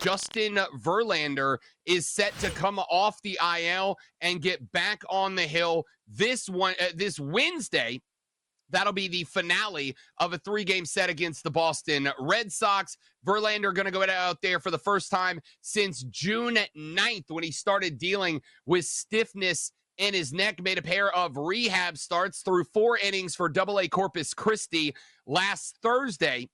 Justin Verlander is set to come off the IL and get back on the hill this Wednesday. That'll be the finale of a 3-game set against the Boston Red Sox. Verlander going to go out there for the first time since June 9th when he started dealing with stiffness in his neck, made a pair of rehab starts through 4 innings for AA Corpus Christi last Thursday.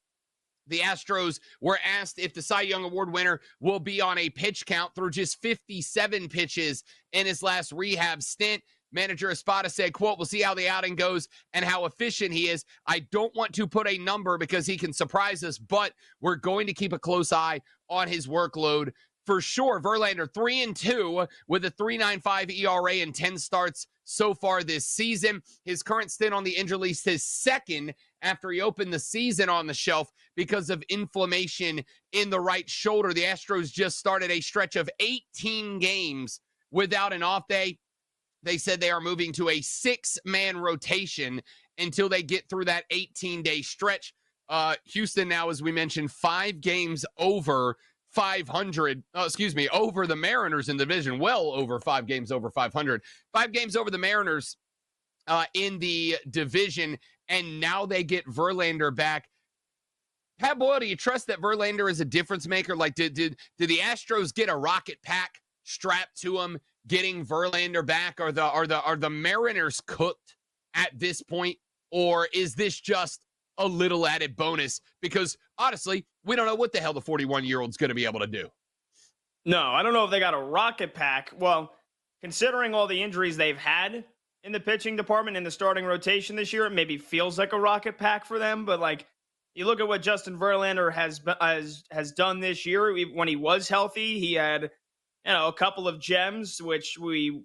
The Astros were asked if the Cy Young Award winner will be on a pitch count through just 57 pitches in his last rehab stint. Manager Espada said, quote, "We'll see how the outing goes and how efficient he is. I don't want to put a number because he can surprise us, but we're going to keep a close eye on his workload for sure." Verlander 3-2 with a 3.95 ERA and 10 starts so far this season. His current stint on the injury list is second after he opened the season on the shelf because of inflammation in the right shoulder. The Astros just started a stretch of 18 games without an off day. They said they are moving to a 6-man rotation until they get through that 18-day stretch. Houston now, as we mentioned, 5 games over 500, over the Mariners in the division, well over 5 games over 500. 5 games over the Mariners in the division, and now they get Verlander back. Pat Boyle, do you trust that Verlander is a difference maker? Like, did the Astros get a rocket pack strapped to him, getting Verlander back? Are the Mariners cooked at this point, or is this just a little added bonus? Because honestly, we don't know what the hell the 41-year-old's going to be able to do. No, I don't know if they got a rocket pack. Well, considering all the injuries they've had in the pitching department in the starting rotation this year, it maybe feels like a rocket pack for them. But like, you look at what Justin Verlander has done this year. When he was healthy, he had a couple of gems, which we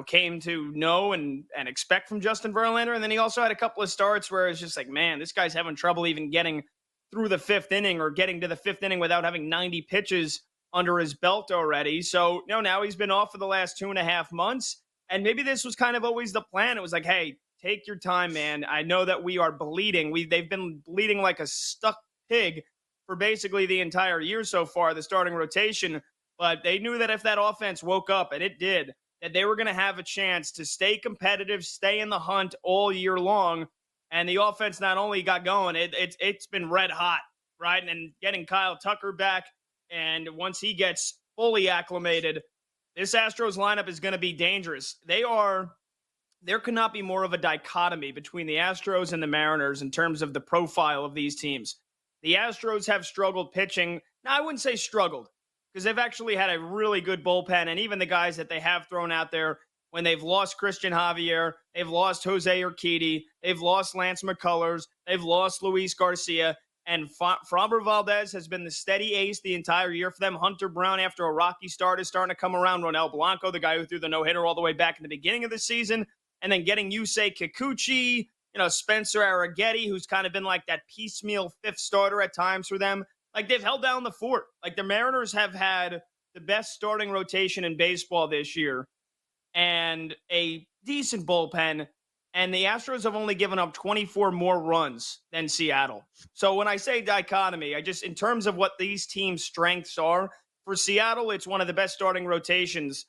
came to know and expect from Justin Verlander. And then he also had a couple of starts where it's just like, man, this guy's having trouble even getting through the 5th inning or getting to the 5th inning without having 90 pitches under his belt already. So, now he's been off for the last 2.5 months. And maybe this was kind of always the plan. It was like, hey, take your time, man. I know that we are bleeding. They've been bleeding like a stuck pig for basically the entire year so far, the starting rotation. But they knew that if that offense woke up, and it did, that they were going to have a chance to stay competitive, stay in the hunt all year long. And the offense not only got going, it's been red hot, right? And getting Kyle Tucker back, and once he gets fully acclimated, this Astros lineup is going to be dangerous. There could not be more of a dichotomy between the Astros and the Mariners in terms of the profile of these teams. The Astros have struggled pitching. Now, I wouldn't say struggled, because they've actually had a really good bullpen, and even the guys that they have thrown out there, when they've lost Christian Javier, they've lost Jose Urquidy, they've lost Lance McCullers, they've lost Luis Garcia, and Framber Valdez has been the steady ace the entire year for them. Hunter Brown, after a rocky start, is starting to come around. Ronel Blanco, the guy who threw the no-hitter all the way back in the beginning of the season, and then getting Yusei Kikuchi, Spencer Arrighetti, who's kind of been like that piecemeal 5th starter at times for them. Like, they've held down the fort. Like, the Mariners have had the best starting rotation in baseball this year and a decent bullpen, and the Astros have only given up 24 more runs than Seattle. So when I say dichotomy, in terms of what these teams' strengths are, for Seattle, it's one of the best starting rotations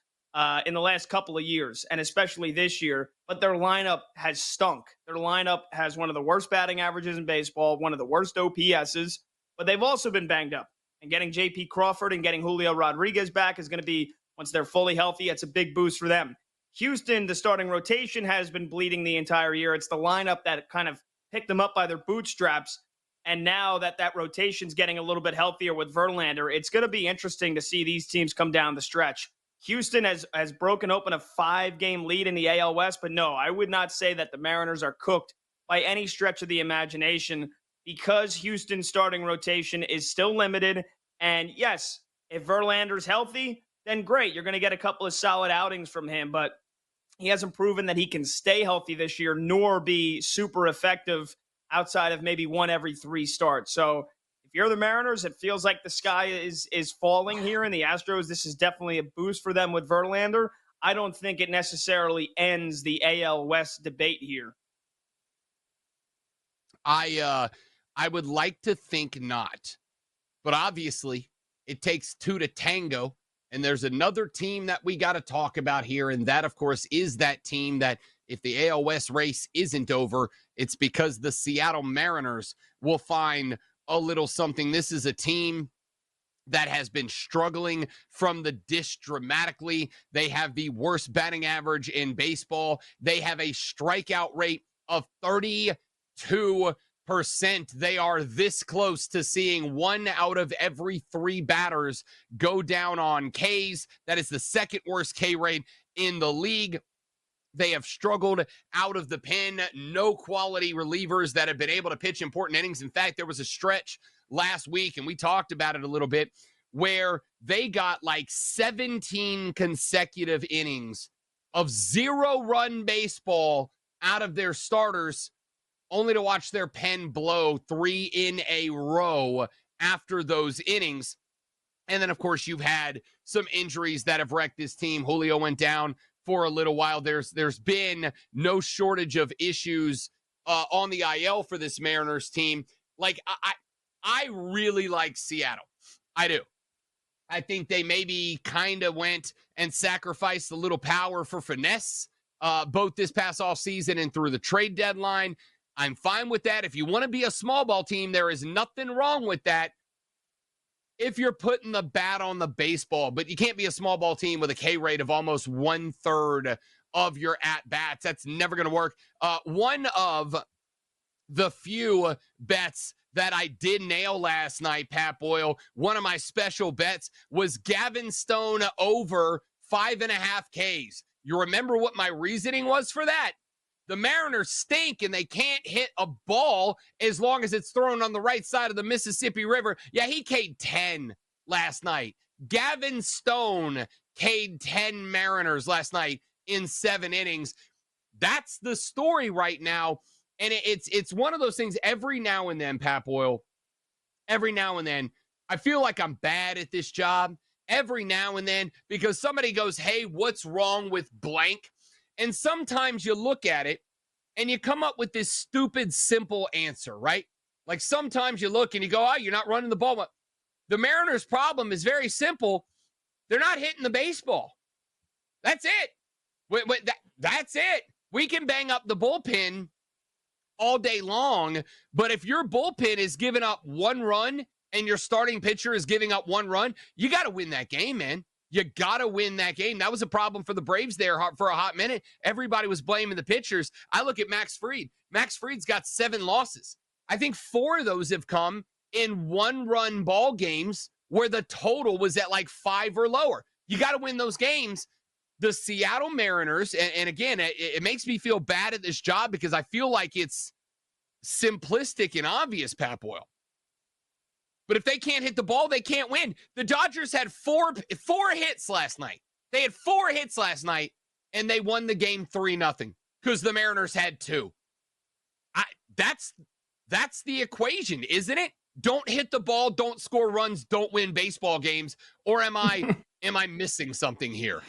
in the last couple of years, and especially this year. But their lineup has stunk. Their lineup has one of the worst batting averages in baseball, one of the worst OPSs, but they've also been banged up. And getting J.P. Crawford and getting Julio Rodriguez back is going to be, once they're fully healthy, it's a big boost for them. Houston, the starting rotation has been bleeding the entire year. It's the lineup that kind of picked them up by their bootstraps. And now that rotation's getting a little bit healthier with Verlander, it's going to be interesting to see these teams come down the stretch. Houston has broken open a 5-game lead in the AL West, but no, I would not say that the Mariners are cooked by any stretch of the imagination, because Houston's starting rotation is still limited. And yes, if Verlander's healthy, then great. You're going to get a couple of solid outings from him, but he hasn't proven that he can stay healthy this year, nor be super effective outside of maybe 1 every 3 starts. So if you're the Mariners, it feels like the sky is falling here. And the Astros, this is definitely a boost for them with Verlander. I don't think it necessarily ends the AL West debate here. I would like to think not, but obviously it takes two to tango. And there's another team that we got to talk about here. And that, of course, is that team that if the AL West race isn't over, it's because the Seattle Mariners will find a little something. This is a team that has been struggling from the dish dramatically. They have the worst batting average in baseball. They have a strikeout rate of 32%. They are this close to seeing 1 out of every 3 batters go down on Ks. That is the second worst K rate in the league. They have struggled out of the pen. No quality relievers that have been able to pitch important innings. In fact, there was a stretch last week, and we talked about it a little bit, where they got like 17 consecutive innings of 0-run baseball out of their starters, only to watch their pen blow 3 in a row after those innings. And then, of course, you've had some injuries that have wrecked this team. Julio went down for a little while. There's been no shortage of issues on the IL for this Mariners team. Like, I really like Seattle. I do. I think they maybe kind of went and sacrificed a little power for finesse, both this past offseason and through the trade deadline. I'm fine with that. If you want to be a small ball team, there is nothing wrong with that if you're putting the bat on the baseball. But you can't be a small ball team with a K rate of almost 1/3 of your at-bats. That's never going to work. One of the few bets that I did nail last night, Pat Boyle, one of my special bets was Gavin Stone over 5.5 Ks. You remember what my reasoning was for that? The Mariners stink and they can't hit a ball as long as it's thrown on the right side of the Mississippi River. Yeah, he K'd 10 last night. Gavin Stone K'd 10 Mariners last night in 7 innings. That's the story right now. And it's one of those things every now and then, Pat Boyle, every now and then, I feel like I'm bad at this job. Every now and then, because somebody goes, hey, what's wrong with blank? And sometimes you look at it and you come up with this stupid, simple answer, right? Like sometimes you look and you go, oh, you're not running the ball. The Mariners' problem is very simple. They're not hitting the baseball. That's it. That's it. We can bang up the bullpen all day long, but if your bullpen is giving up 1 run and your starting pitcher is giving up 1 run, you got to win that game, man. You got to win that game. That was a problem for the Braves there for a hot minute. Everybody was blaming the pitchers. I look at Max Fried. Max Fried's got 7 losses. I think 4 of those have come in 1-run ball games where the total was at like 5 or lower. You got to win those games. The Seattle Mariners, and again, it makes me feel bad at this job because I feel like it's simplistic and obvious, Pat Boyle. But if they can't hit the ball, they can't win. The Dodgers had four hits last night. They had 4 hits last night, and they won the game 3-0 because the Mariners had 2. That's the equation, isn't it? Don't hit the ball, don't score runs, don't win baseball games. Or am I missing something here?